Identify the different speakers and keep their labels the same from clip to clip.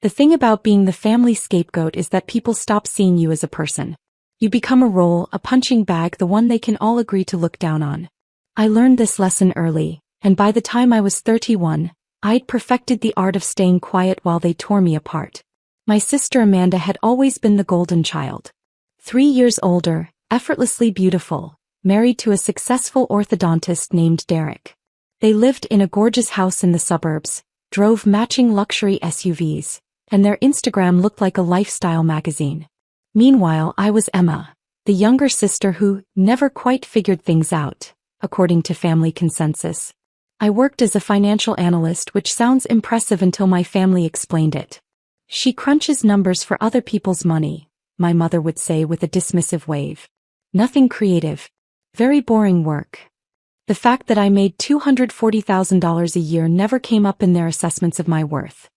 Speaker 1: The thing about being the family scapegoat is that people stop seeing you as a person. You become a role, a punching bag, the one they can all agree to look down on. I learned this lesson early, and by the time I was 31, I'd perfected the art of staying quiet while they tore me apart. My sister Amanda had always been the golden child. 3 years older, effortlessly beautiful, married to a successful orthodontist named Derek. They lived in a gorgeous house in the suburbs, drove matching luxury SUVs, and their Instagram looked like a lifestyle magazine. Meanwhile, I was Emma, the younger sister who never quite figured things out, according to family consensus. I worked as a financial analyst, which sounds impressive until my family explained it. She crunches numbers for other people's money, my mother would say with a dismissive wave. Nothing creative. Very boring work. The fact that I made $240,000 a year never came up in their assessments of my worth.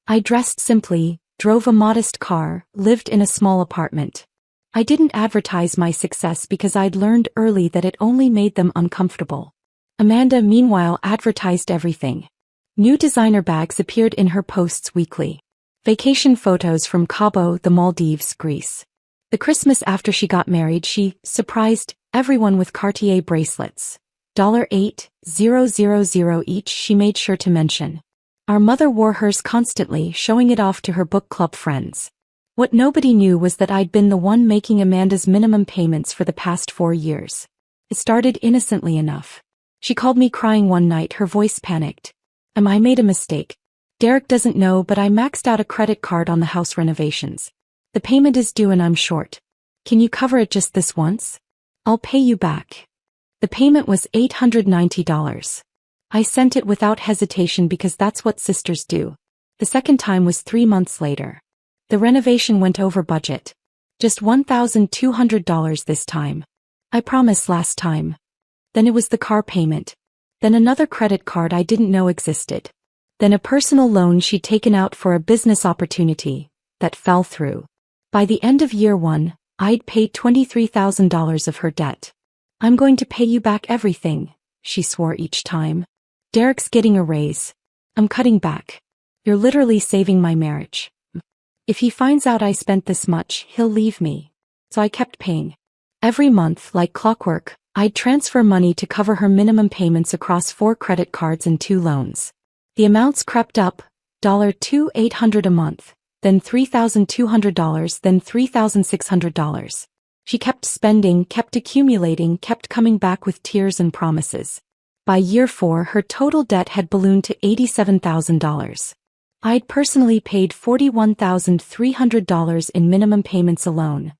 Speaker 1: I dressed simply, drove a modest car, lived in a small apartment. I didn't advertise my success because I'd learned early that it only made them uncomfortable. Amanda, meanwhile, advertised everything. New designer bags appeared in her posts weekly. Vacation photos from Cabo, the Maldives, Greece. The Christmas after she got married, she surprised everyone with Cartier bracelets. $8,000 each, she made sure to mention. Our mother wore hers constantly, showing it off to her book club friends. What nobody knew was that I'd been the one making Amanda's minimum payments for the past 4 years. It started innocently enough. She called me crying one night, her voice panicked. I made a mistake. Derek doesn't know, but I maxed out a credit card on the house renovations. The payment is due and I'm short. Can you cover it just this once? I'll pay you back. The payment was $890. I sent it without hesitation because that's what sisters do. The second time was 3 months later. The renovation went over budget. Just $1,200 this time. I promised last time. Then it was the car payment. Then another credit card I didn't know existed. Then a personal loan she'd taken out for a business opportunity that fell through. By the end of year 1, I'd paid $23,000 of her debt. I'm going to pay you back everything, she swore each time. Derek's getting a raise. I'm cutting back. You're literally saving my marriage. If he finds out I spent this much, he'll leave me. So I kept paying. Every month, like clockwork, I'd transfer money to cover her minimum payments across 4 credit cards and 2 loans. The amounts crept up, $2,800 a month, then $3,200, then $3,600. She kept spending, kept accumulating, kept coming back with tears and promises. By year 4, her total debt had ballooned to $87,000. I'd personally paid $41,300 in minimum payments alone.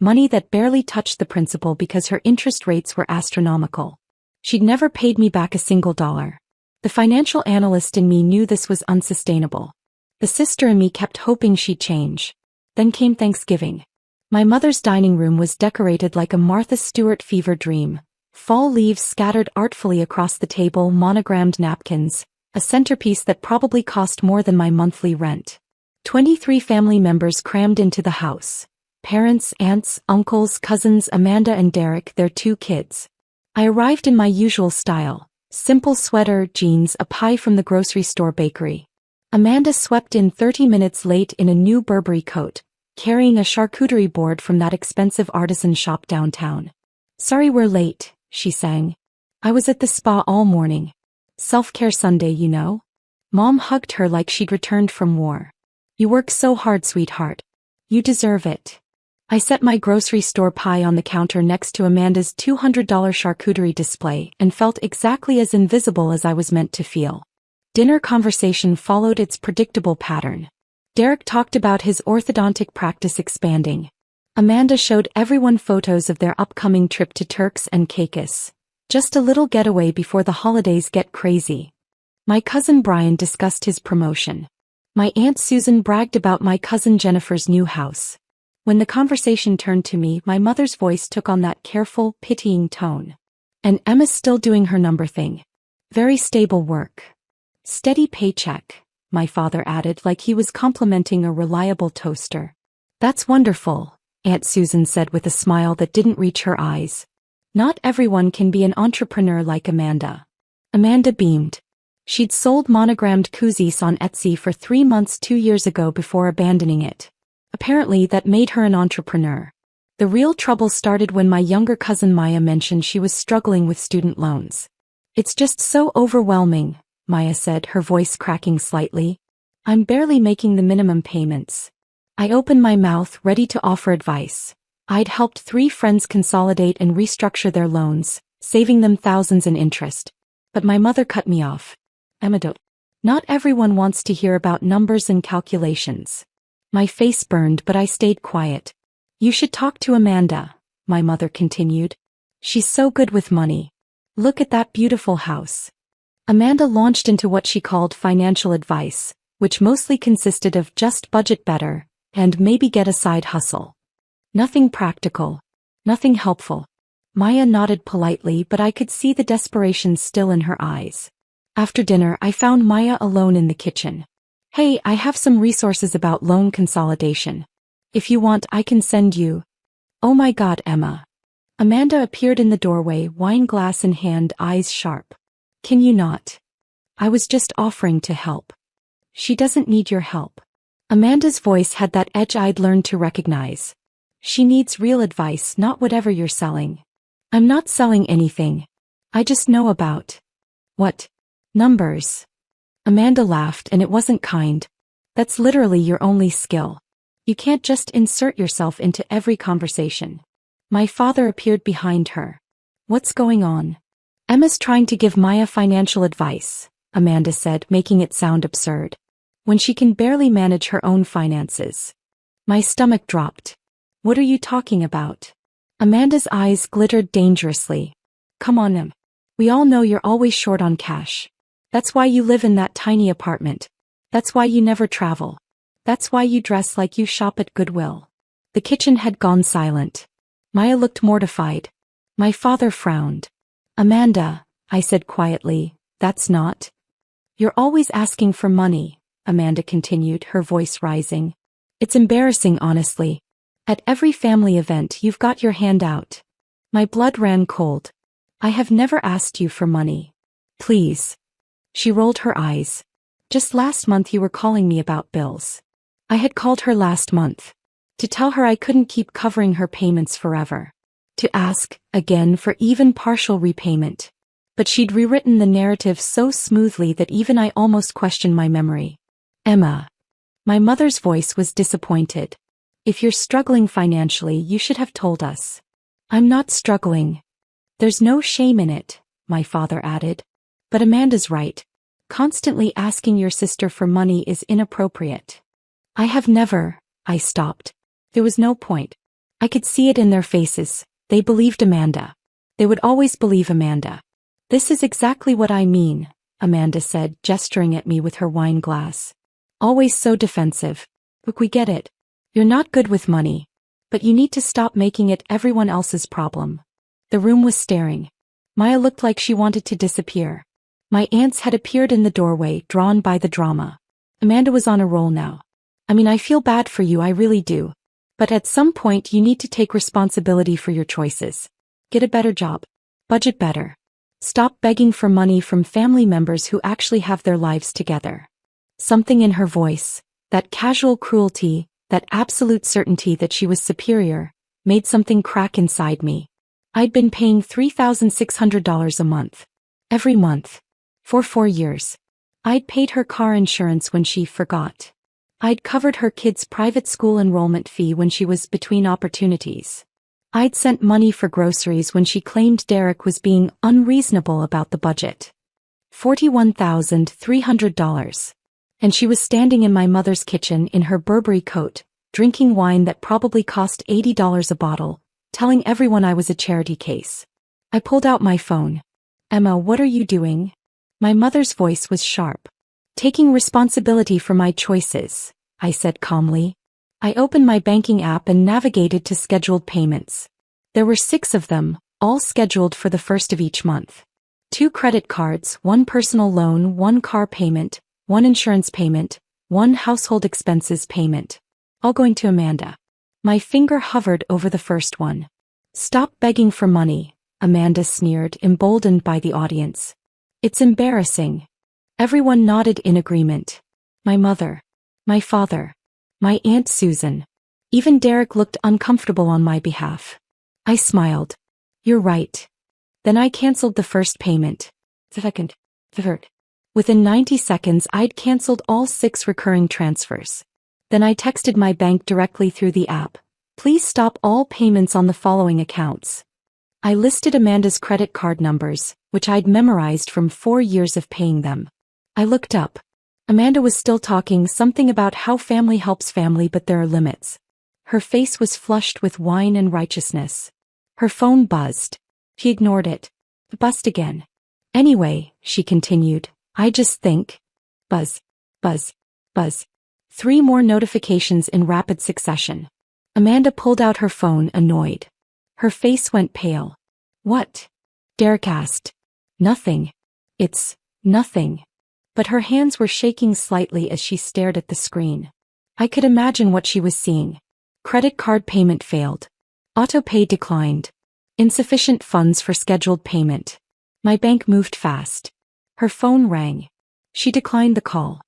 Speaker 1: Money that barely touched the principal because her interest rates were astronomical. She'd never paid me back a single dollar. The financial analyst in me knew this was unsustainable. The sister in me kept hoping she'd change. Then came Thanksgiving. My mother's dining room was decorated like a Martha Stewart fever dream. Fall leaves scattered artfully across the table, monogrammed napkins, a centerpiece that probably cost more than my monthly rent. 23 family members crammed into the house. Parents, aunts, uncles, cousins, Amanda and Derek, their 2 kids. I arrived in my usual style. Simple sweater, jeans, a pie from the grocery store bakery. Amanda swept in 30 minutes late in a new Burberry coat, carrying a charcuterie board from that expensive artisan shop downtown. Sorry we're late, she sang. I was at the spa all morning. Self-care Sunday, you know. Mom hugged her like she'd returned from war. You work so hard, sweetheart. You deserve it. I set my grocery store pie on the counter next to Amanda's $200 charcuterie display and felt exactly as invisible as I was meant to feel. Dinner conversation followed its predictable pattern. Derek talked about his orthodontic practice expanding. Amanda showed everyone photos of their upcoming trip to Turks and Caicos. Just a little getaway before the holidays get crazy. My cousin Brian discussed his promotion. My Aunt Susan bragged about my cousin Jennifer's new house. When the conversation turned to me, my mother's voice took on that careful, pitying tone. And Emma's still doing her number thing. Very stable work. Steady paycheck, my father added like he was complimenting a reliable toaster. That's wonderful, Aunt Susan said with a smile that didn't reach her eyes. Not everyone can be an entrepreneur like Amanda. Amanda beamed. She'd sold monogrammed koozies on Etsy for 3 months 2 years ago before abandoning it. Apparently that made her an entrepreneur. The real trouble started when my younger cousin Maya mentioned she was struggling with student loans. It's just so overwhelming, Maya said, her voice cracking slightly. I'm barely making the minimum payments. I opened my mouth, ready to offer advice. I'd helped 3 friends consolidate and restructure their loans, saving them thousands in interest. But my mother cut me off. Emma, not everyone wants to hear about numbers and calculations. My face burned, but I stayed quiet. You should talk to Amanda, my mother continued. She's so good with money. Look at that beautiful house. Amanda launched into what she called financial advice, which mostly consisted of just budget better, and maybe get a side hustle. Nothing practical. Nothing helpful. Maya nodded politely, but I could see the desperation still in her eyes. After dinner, I found Maya alone in the kitchen. Hey, I have some resources about loan consolidation. If you want, I can send you. Oh my God, Emma. Amanda appeared in the doorway, wine glass in hand, eyes sharp. Can you not? I was just offering to help. She doesn't need your help. Amanda's voice had that edge I'd learned to recognize. She needs real advice, not whatever you're selling. I'm not selling anything. I just know about. What? Numbers. Amanda laughed, and it wasn't kind. That's literally your only skill. You can't just insert yourself into every conversation. My father appeared behind her. What's going on? Emma's trying to give Maya financial advice, Amanda said, making it sound absurd. When she can barely manage her own finances. My stomach dropped. What are you talking about? Amanda's eyes glittered dangerously. Come on, Em. We all know you're always short on cash. That's why you live in that tiny apartment. That's why you never travel. That's why you dress like you shop at Goodwill. The kitchen had gone silent. Maya looked mortified. My father frowned. Amanda, I said quietly, that's not. You're always asking for money, Amanda continued, her voice rising. It's embarrassing, honestly. At every family event you've got your hand out. My blood ran cold. I have never asked you for money. Please. She rolled her eyes. Just last month you were calling me about bills. I had called her last month. To tell her I couldn't keep covering her payments forever. To ask, again, for even partial repayment. But she'd rewritten the narrative so smoothly that even I almost questioned my memory. Emma. My mother's voice was disappointed. If you're struggling financially, you should have told us. I'm not struggling. There's no shame in it, my father added. But Amanda's right. Constantly asking your sister for money is inappropriate. I have never. I stopped. There was no point. I could see it in their faces. They believed Amanda. They would always believe Amanda. This is exactly what I mean, Amanda said, gesturing at me with her wine glass. Always so defensive. Look, we get it. You're not good with money. But you need to stop making it everyone else's problem. The room was staring. Maya looked like she wanted to disappear. My aunts had appeared in the doorway, drawn by the drama. Amanda was on a roll now. I mean, I feel bad for you, I really do. But at some point you need to take responsibility for your choices. Get a better job. Budget better. Stop begging for money from family members who actually have their lives together. Something in her voice, that casual cruelty, that absolute certainty that she was superior, made something crack inside me. I'd been paying $3,600 a month. Every month. For 4 years. I'd paid her car insurance when she forgot. I'd covered her kids' private school enrollment fee when she was between opportunities. I'd sent money for groceries when she claimed Derek was being unreasonable about the budget. $41,300. And she was standing in my mother's kitchen in her Burberry coat, drinking wine that probably cost $80 a bottle, telling everyone I was a charity case. I pulled out my phone. Emma, what are you doing? My mother's voice was sharp. Taking responsibility for my choices, I said calmly. I opened my banking app and navigated to scheduled payments. There were 6 of them, all scheduled for the first of each month. 2 credit cards, 1 personal loan, 1 car payment, 1 insurance payment, 1 household expenses payment. All going to Amanda. My finger hovered over the first one. Stop begging for money, Amanda sneered, emboldened by the audience. It's embarrassing. Everyone nodded in agreement. My mother, my father, my Aunt Susan. Even Derek looked uncomfortable on my behalf. I smiled. You're right. Then I canceled the first payment. The second. The third. Within 90 seconds I'd canceled all 6 recurring transfers. Then I texted my bank directly through the app. Please stop all payments on the following accounts. I listed Amanda's credit card numbers, which I'd memorized from 4 years of paying them. I looked up. Amanda was still talking something about how family helps family but there are limits. Her face was flushed with wine and righteousness. Her phone buzzed. She ignored it. It buzzed again. Anyway, she continued, I just think. Buzz. Buzz. Buzz. 3 more notifications in rapid succession. Amanda pulled out her phone, annoyed. Her face went pale. What? Derek asked. Nothing. It's nothing. But her hands were shaking slightly as she stared at the screen. I could imagine what she was seeing. Credit card payment failed. Auto-pay declined. Insufficient funds for scheduled payment. My bank moved fast. Her phone rang. She declined the call.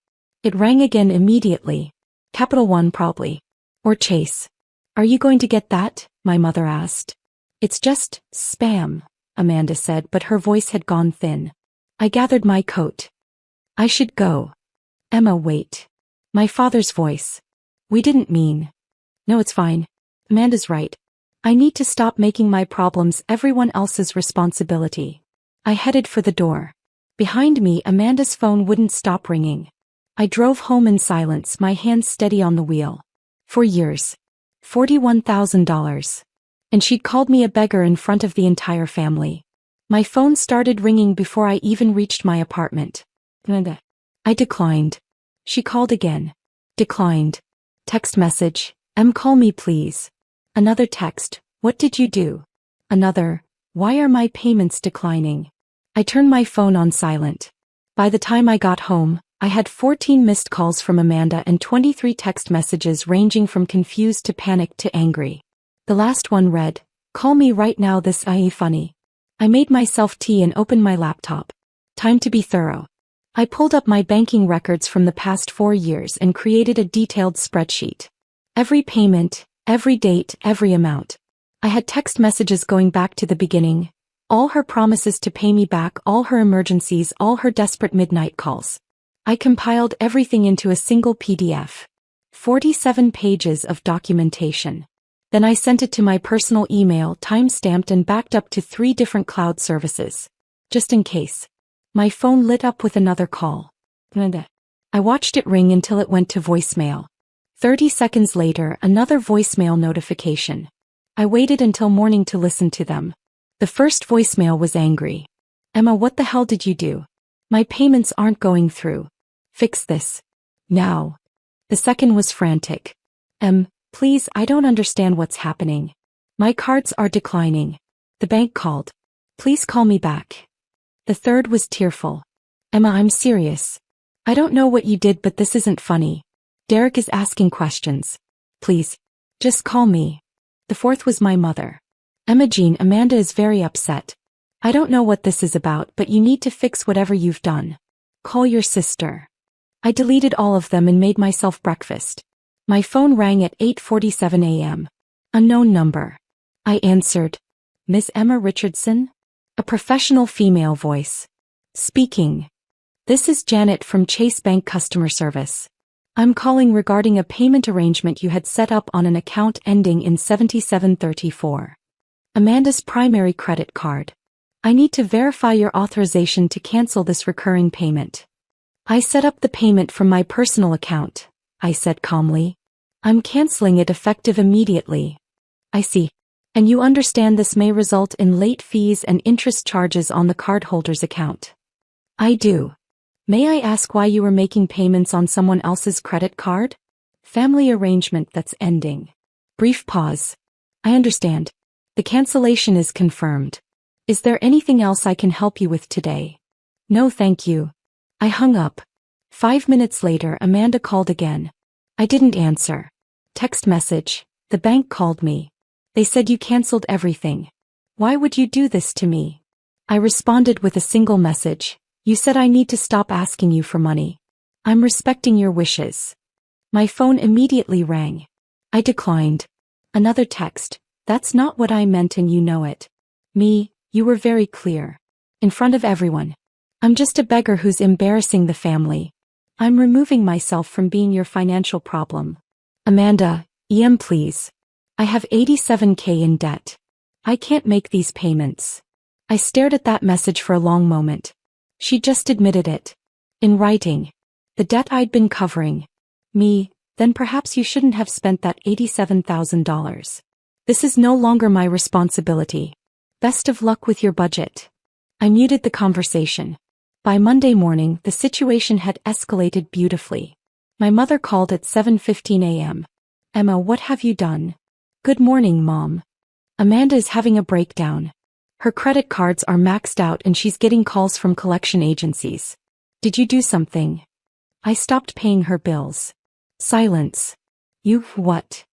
Speaker 1: It rang again immediately. Capital One probably. Or Chase. Are you going to get that? My mother asked. It's just spam, Amanda said, but her voice had gone thin. I gathered my coat. I should go. Emma, wait. My father's voice. We didn't mean. No, it's fine. Amanda's right. I need to stop making my problems everyone else's responsibility. I headed for the door. Behind me, Amanda's phone wouldn't stop ringing. I drove home in silence, my hands steady on the wheel. For years. $41,000. And she'd called me a beggar in front of the entire family. My phone started ringing before I even reached my apartment. I declined. She called again. Declined. Text message. Call me please. Another text. What did you do? Another. Why are my payments declining? I turned my phone on silent. By the time I got home, I had 14 missed calls from Amanda and 23 text messages ranging from confused to panicked to angry. The last one read, call me right now, this ain't funny. I made myself tea and opened my laptop. Time to be thorough. I pulled up my banking records from the past 4 years and created a detailed spreadsheet. Every payment, every date, every amount. I had text messages going back to the beginning. All her promises to pay me back, all her emergencies, all her desperate midnight calls. I compiled everything into a single PDF. 47 pages of documentation. Then I sent it to my personal email, time-stamped and backed up to 3 different cloud services. Just in case. My phone lit up with another call. I watched it ring until it went to voicemail. 30 seconds later, another voicemail notification. I waited until morning to listen to them. The first voicemail was angry. Emma, what the hell did you do? My payments aren't going through. Fix this. Now. The second was frantic. Please, I don't understand what's happening. My cards are declining. The bank called. Please call me back. The third was tearful. Emma, I'm serious. I don't know what you did, but this isn't funny. Derek is asking questions. Please. Just call me. The fourth was my mother. Emma Jean, Amanda is very upset. I don't know what this is about, but you need to fix whatever you've done. Call your sister. I deleted all of them and made myself breakfast. My phone rang at 8:47 a.m. Unknown number. I answered. Ms. Emma Richardson? A professional female voice. Speaking. This is Janet from Chase Bank Customer Service. I'm calling regarding a payment arrangement you had set up on an account ending in 7734. Amanda's primary credit card. I need to verify your authorization to cancel this recurring payment. I set up the payment from my personal account, I said calmly. I'm canceling it effective immediately. I see. And you understand this may result in late fees and interest charges on the cardholder's account. I do. May I ask why you were making payments on someone else's credit card? Family arrangement that's ending. Brief pause. I understand. The cancellation is confirmed. Is there anything else I can help you with today? No, thank you. I hung up. 5 minutes later, Amanda called again. I didn't answer. Text message. The bank called me. They said you canceled everything. Why would you do this to me? I responded with a single message. You said I need to stop asking you for money. I'm respecting your wishes. My phone immediately rang. I declined. Another text. That's not what I meant and you know it. Me, you were very clear. In front of everyone. I'm just a beggar who's embarrassing the family. I'm removing myself from being your financial problem. Amanda, please. I have $87,000 in debt. I can't make these payments. I stared at that message for a long moment. She just admitted it. In writing. The debt I'd been covering. Me, then perhaps you shouldn't have spent that $87,000. This is no longer my responsibility. Best of luck with your budget. I muted the conversation. By Monday morning, the situation had escalated beautifully. My mother called at 7:15 a.m. Emma, what have you done? Good morning, Mom. Amanda is having a breakdown. Her credit cards are maxed out and she's getting calls from collection agencies. Did you do something? I stopped paying her bills. Silence. You, what?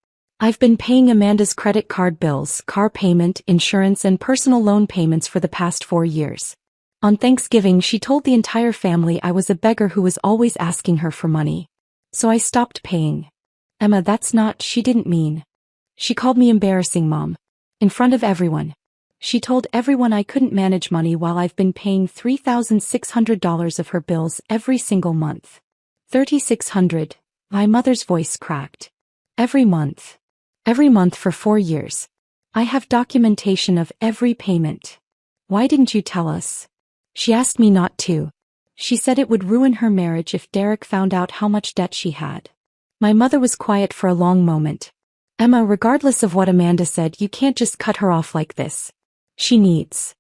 Speaker 1: I've been paying Amanda's credit card bills, car payment, insurance and personal loan payments for the past 4 years. On Thanksgiving she told the entire family I was a beggar who was always asking her for money. So I stopped paying. Emma, that's not, she didn't mean. She called me embarrassing, Mom. In front of everyone. She told everyone I couldn't manage money while I've been paying $3,600 of her bills every single month. $3,600. My mother's voice cracked. Every month. Every month for 4 years. I have documentation of every payment. Why didn't you tell us? She asked me not to. She said it would ruin her marriage if Derek found out how much debt she had. My mother was quiet for a long moment. Emma, regardless of what Amanda said, you can't just cut her off like this. She needs.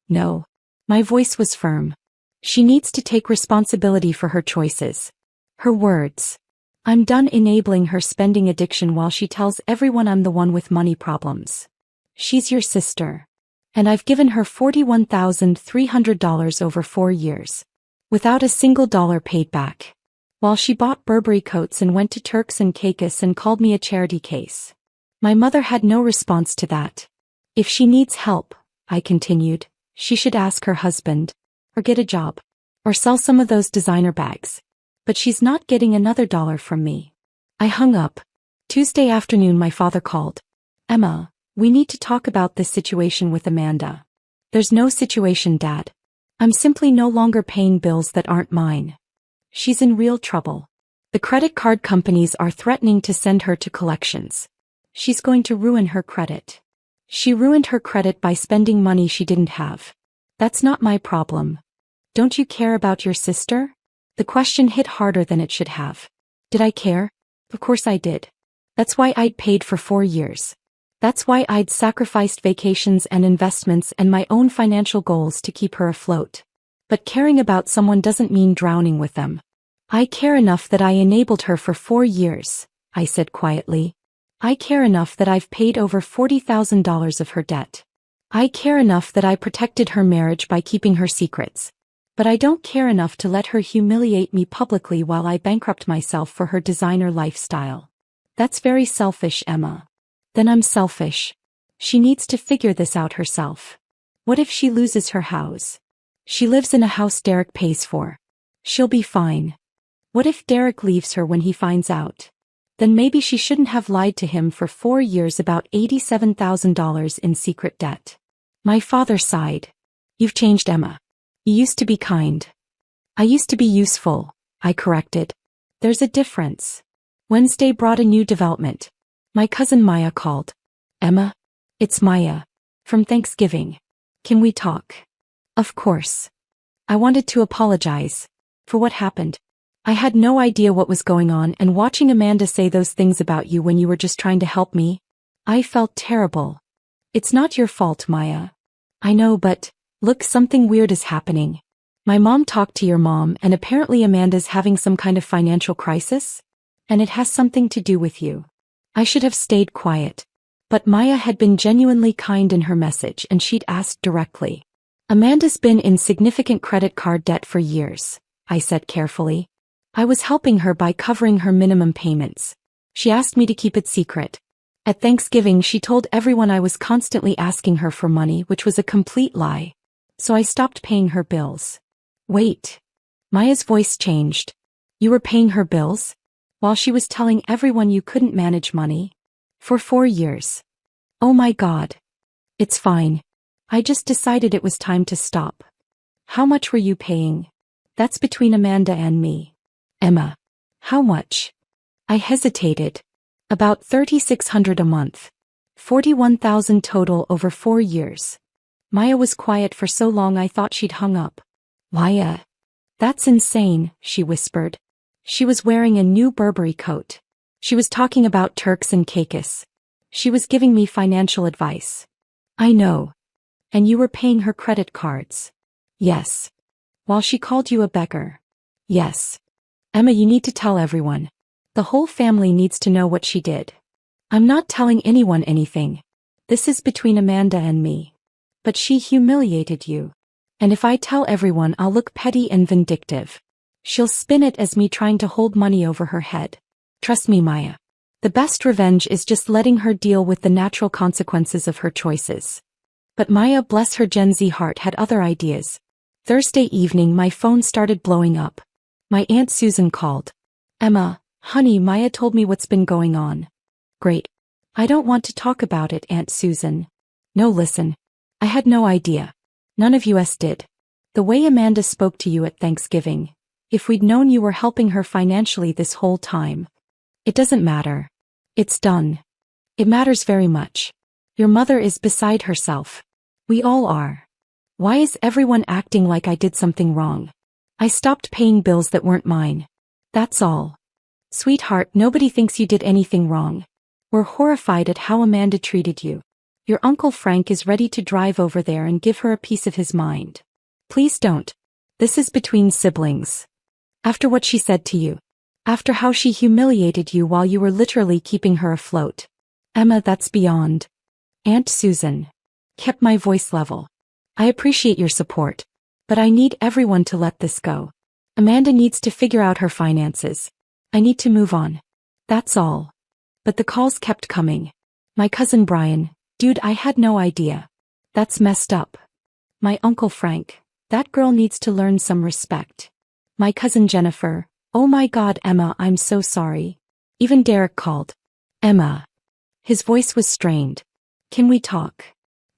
Speaker 1: No. My voice was firm. She needs to take responsibility for her choices. Her words. I'm done enabling her spending addiction while she tells everyone I'm the one with money problems. She's your sister. And I've given her $41,300 over 4 years. Without a single dollar paid back. While she bought Burberry coats and went to Turks and Caicos and called me a charity case. My mother had no response to that. If she needs help, I continued, she should ask her husband. Or get a job. Or sell some of those designer bags. But she's not getting another dollar from me. I hung up. Tuesday afternoon my father called. Emma, we need to talk about this situation with Amanda. There's no situation, Dad. I'm simply no longer paying bills that aren't mine. She's in real trouble. The credit card companies are threatening to send her to collections. She's going to ruin her credit. She ruined her credit by spending money she didn't have. That's not my problem. Don't you care about your sister? The question hit harder than it should have. Did I care? Of course I did. That's why I'd paid for 4 years. That's why I'd sacrificed vacations and investments and my own financial goals to keep her afloat. But caring about someone doesn't mean drowning with them. I care enough that I enabled her for 4 years, I said quietly. I care enough that I've paid over $40,000 of her debt. I care enough that I protected her marriage by keeping her secrets. But I don't care enough to let her humiliate me publicly while I bankrupt myself for her designer lifestyle. That's very selfish, Emma. Then I'm selfish. She needs to figure this out herself. What if she loses her house? She lives in a house Derek pays for. She'll be fine. What if Derek leaves her when he finds out? Then maybe she shouldn't have lied to him for 4 years about $87,000 in secret debt. My father sighed. You've changed, Emma. You used to be kind. I used to be useful, I corrected. There's a difference. Wednesday brought a new development. My cousin Maya called. Emma? It's Maya. From Thanksgiving. Can we talk? Of course. I wanted to apologize. For what happened. I had no idea what was going on, and watching Amanda say those things about you when you were just trying to help me, I felt terrible. It's not your fault, Maya. I know, but, look, something weird is happening. My mom talked to your mom and apparently Amanda's having some kind of financial crisis? And it has something to do with you. I should have stayed quiet. But Maya had been genuinely kind in her message and she'd asked directly. Amanda's been in significant credit card debt for years, I said carefully. I was helping her by covering her minimum payments. She asked me to keep it secret. At Thanksgiving she told everyone I was constantly asking her for money, which was a complete lie. So I stopped paying her bills. Wait. Maya's voice changed. You were paying her bills? While she was telling everyone you couldn't manage money? For 4 years. Oh my God. It's fine. I just decided it was time to stop. How much were you paying? That's between Amanda and me. Emma. How much? I hesitated. About $3,600 a month. $41,000 total over 4 years. Maya was quiet for so long I thought she'd hung up. Maya. That's insane, she whispered. She was wearing a new Burberry coat. She was talking about Turks and Caicos. She was giving me financial advice. I know. And you were paying her credit cards. Yes. While she called you a beggar. Yes. Emma, you need to tell everyone. The whole family needs to know what she did. I'm not telling anyone anything. This is between Amanda and me. But she humiliated you. And if I tell everyone, I'll look petty and vindictive. She'll spin it as me trying to hold money over her head. Trust me, Maya. The best revenge is just letting her deal with the natural consequences of her choices. But Maya, bless her Gen Z heart, had other ideas. Thursday evening my phone started blowing up. My Aunt Susan called. Emma, honey, Maya told me what's been going on. Great. I don't want to talk about it, Aunt Susan. No, listen. I had no idea. None of us did. The way Amanda spoke to you at Thanksgiving. If we'd known you were helping her financially this whole time. It doesn't matter. It's done. It matters very much. Your mother is beside herself. We all are. Why is everyone acting like I did something wrong? I stopped paying bills that weren't mine. That's all. Sweetheart, nobody thinks you did anything wrong. We're horrified at how Amanda treated you. Your Uncle Frank is ready to drive over there and give her a piece of his mind. Please don't. This is between siblings. After what she said to you. After how she humiliated you while you were literally keeping her afloat. Emma, that's beyond. Aunt Susan. Kept my voice level. I appreciate your support. But I need everyone to let this go. Amanda needs to figure out her finances. I need to move on. That's all. But the calls kept coming. My cousin Brian, dude, I had no idea. That's messed up. My Uncle Frank, that girl needs to learn some respect. My cousin Jennifer, oh my God, Emma, I'm so sorry. Even Derek called. Emma. His voice was strained. Can we talk?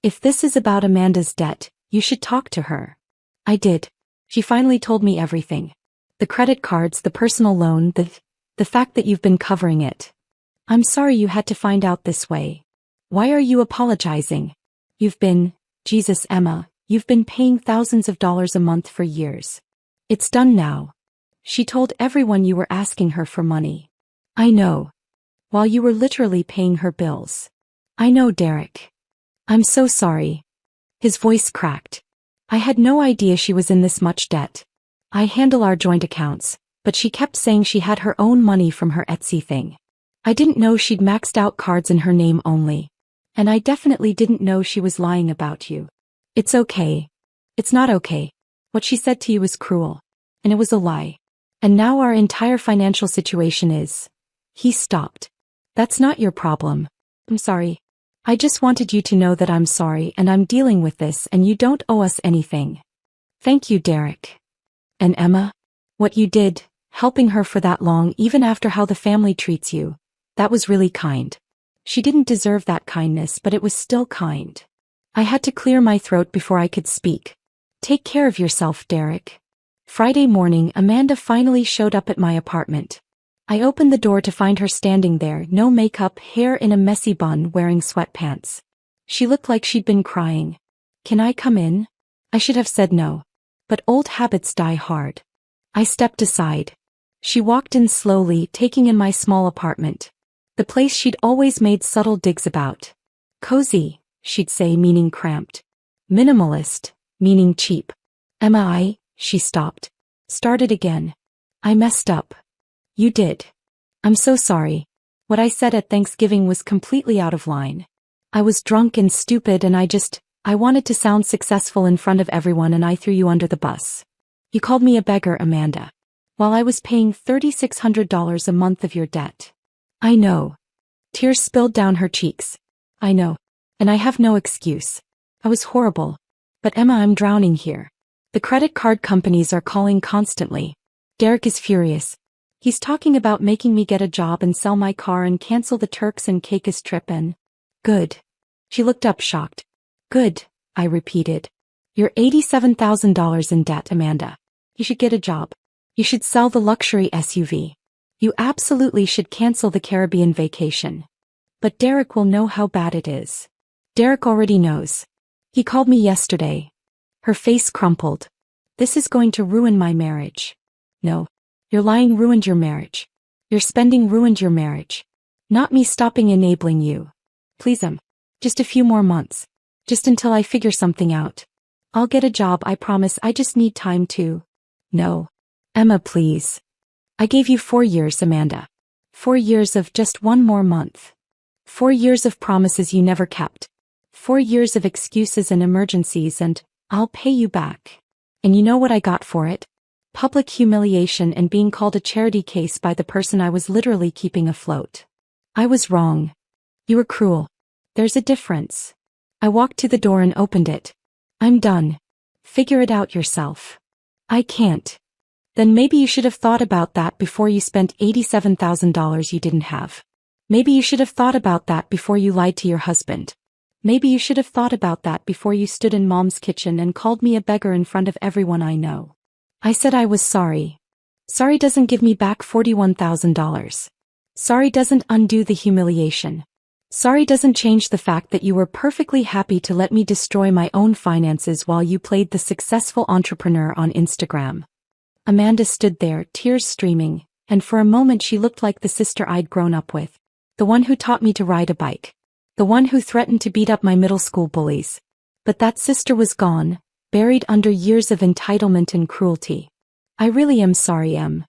Speaker 1: If this is about Amanda's debt, you should talk to her. I did. She finally told me everything. The credit cards, the personal loan, the fact that you've been covering it. I'm sorry you had to find out this way. Why are you apologizing? Jesus, Emma, you've been paying thousands of dollars a month for years. It's done now. She told everyone you were asking her for money. I know. While you were literally paying her bills. I know, Derek. I'm so sorry. His voice cracked. I had no idea she was in this much debt. I handle our joint accounts, but she kept saying she had her own money from her Etsy thing. I didn't know she'd maxed out cards in her name only. And I definitely didn't know she was lying about you. It's okay. It's not okay. What she said to you was cruel. And it was a lie. And now our entire financial situation is... He stopped. That's not your problem. I'm sorry. I just wanted you to know that I'm sorry and I'm dealing with this and you don't owe us anything. Thank you, Derek. And Emma? What you did, helping her for that long even after how the family treats you, that was really kind. She didn't deserve that kindness, but it was still kind. I had to clear my throat before I could speak. Take care of yourself, Derek. Friday morning, Amanda finally showed up at my apartment. I opened the door to find her standing there, no makeup, hair in a messy bun, wearing sweatpants. She looked like she'd been crying. Can I come in? I should have said no. But old habits die hard. I stepped aside. She walked in slowly, taking in my small apartment. The place she'd always made subtle digs about. Cozy, she'd say, meaning cramped. Minimalist, meaning cheap. Emma, she stopped. Started again. I messed up. You did. I'm so sorry. What I said at Thanksgiving was completely out of line. I was drunk and stupid and I wanted to sound successful in front of everyone and I threw you under the bus. You called me a beggar, Amanda. While I was paying $3,600 a month of your debt. I know. Tears spilled down her cheeks. I know. And I have no excuse. I was horrible. But Emma, I'm drowning here. The credit card companies are calling constantly. Derek is furious. He's talking about making me get a job and sell my car and cancel the Turks and Caicos trip and... Good. She looked up shocked. Good, I repeated. You're $87,000 in debt, Amanda. You should get a job. You should sell the luxury SUV. You absolutely should cancel the Caribbean vacation. But Derek will know how bad it is. Derek already knows. He called me yesterday. Her face crumpled. This is going to ruin my marriage. No. Your lying ruined your marriage. Your spending ruined your marriage. Not me stopping enabling you. Please, just a few more months. Just until I figure something out. I'll get a job, I promise. I just need time to... No. Emma, please. I gave you 4 years, Amanda. 4 years of just one more month. 4 years of promises you never kept. 4 years of excuses and emergencies, and I'll pay you back. And you know what I got for it? Public humiliation and being called a charity case by the person I was literally keeping afloat. I was wrong. You were cruel. There's a difference. I walked to the door and opened it. I'm done. Figure it out yourself. I can't. Then maybe you should have thought about that before you spent $87,000 you didn't have. Maybe you should have thought about that before you lied to your husband. Maybe you should have thought about that before you stood in Mom's kitchen and called me a beggar in front of everyone I know. I said I was sorry. Sorry doesn't give me back $41,000. Sorry doesn't undo the humiliation. Sorry doesn't change the fact that you were perfectly happy to let me destroy my own finances while you played the successful entrepreneur on Instagram. Amanda stood there, tears streaming, and for a moment she looked like the sister I'd grown up with. The one who taught me to ride a bike. The one who threatened to beat up my middle school bullies. But that sister was gone, buried under years of entitlement and cruelty. I really am sorry, Em.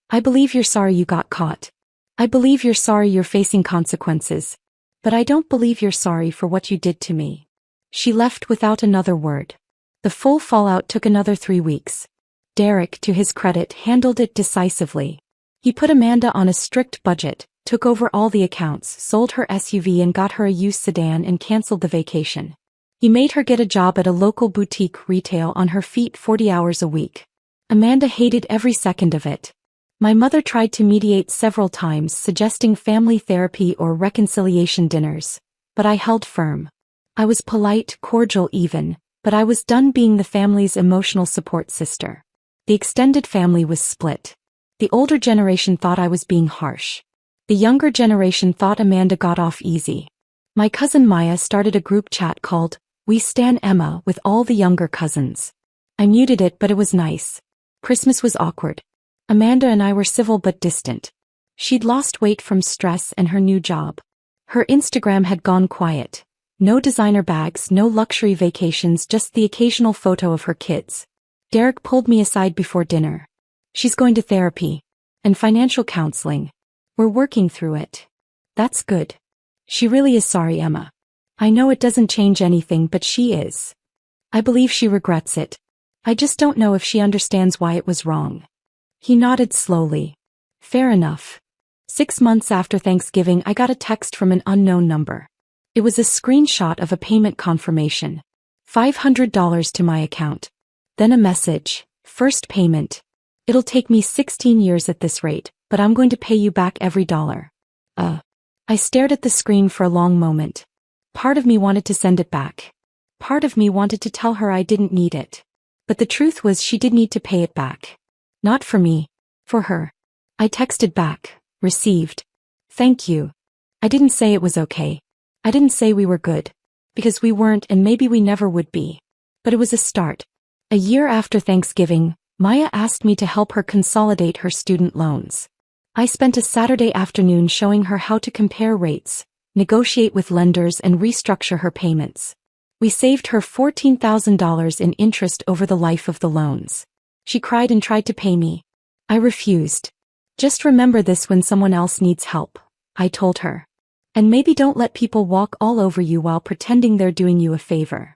Speaker 1: I believe you're sorry you got caught. I believe you're sorry you're facing consequences. But I don't believe you're sorry for what you did to me. She left without another word. The full fallout took another 3 weeks. Derek, to his credit, handled it decisively. He put Amanda on a strict budget, took over all the accounts, sold her SUV and got her a used sedan and canceled the vacation. He made her get a job at a local boutique retail on her feet 40 hours a week. Amanda hated every second of it. My mother tried to mediate several times, suggesting family therapy or reconciliation dinners, but I held firm. I was polite, cordial even, but I was done being the family's emotional support sister. The extended family was split. The older generation thought I was being harsh. The younger generation thought Amanda got off easy. My cousin Maya started a group chat called We Stan Emma with all the younger cousins. I muted it, but it was nice. Christmas was awkward. Amanda and I were civil but distant. She'd lost weight from stress and her new job. Her Instagram had gone quiet. No designer bags, no luxury vacations, just the occasional photo of her kids. Derek pulled me aside before dinner. She's going to therapy. And financial counseling. We're working through it. That's good. She really is sorry, Emma. I know it doesn't change anything, but she is. I believe she regrets it. I just don't know if she understands why it was wrong. He nodded slowly. Fair enough. 6 months after Thanksgiving, I got a text from an unknown number. It was a screenshot of a payment confirmation. $500 to my account. Then a message. First payment. It'll take me 16 years at this rate, but I'm going to pay you back every dollar. I stared at the screen for a long moment. Part of me wanted to send it back. Part of me wanted to tell her I didn't need it. But the truth was she did need to pay it back. Not for me. For her. I texted back. Received. Thank you. I didn't say it was okay. I didn't say we were good. Because we weren't and maybe we never would be. But it was a start. A year after Thanksgiving, Maya asked me to help her consolidate her student loans. I spent a Saturday afternoon showing her how to compare rates, negotiate with lenders and restructure her payments. We saved her $14,000 in interest over the life of the loans. She cried and tried to pay me. I refused. Just remember this when someone else needs help, I told her. And maybe don't let people walk all over you while pretending they're doing you a favor.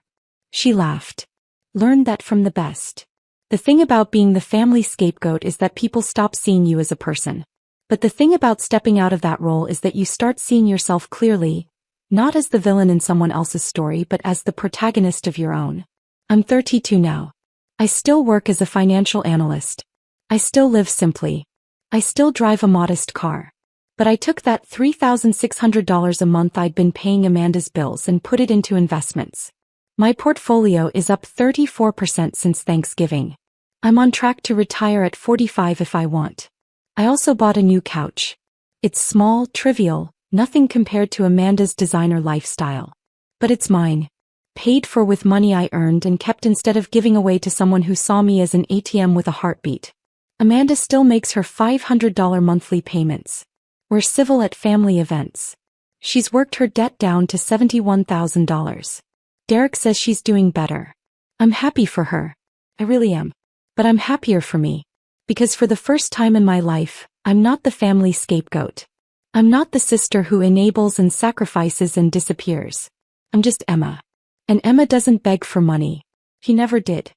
Speaker 1: She laughed. Learn that from the best. The thing about being the family scapegoat is that people stop seeing you as a person. But the thing about stepping out of that role is that you start seeing yourself clearly, not as the villain in someone else's story but as the protagonist of your own. I'm 32 now. I still work as a financial analyst. I still live simply. I still drive a modest car. But I took that $3,600 a month I'd been paying Amanda's bills and put it into investments. My portfolio is up 34% since Thanksgiving. I'm on track to retire at 45 if I want. I also bought a new couch. It's small, trivial, nothing compared to Amanda's designer lifestyle. But it's mine. Paid for with money I earned and kept instead of giving away to someone who saw me as an ATM with a heartbeat. Amanda still makes her $500 monthly payments. We're civil at family events. She's worked her debt down to $71,000. Derek says she's doing better. I'm happy for her. I really am. But I'm happier for me. Because for the first time in my life, I'm not the family scapegoat. I'm not the sister who enables and sacrifices and disappears. I'm just Emma. And Emma doesn't beg for money. He never did.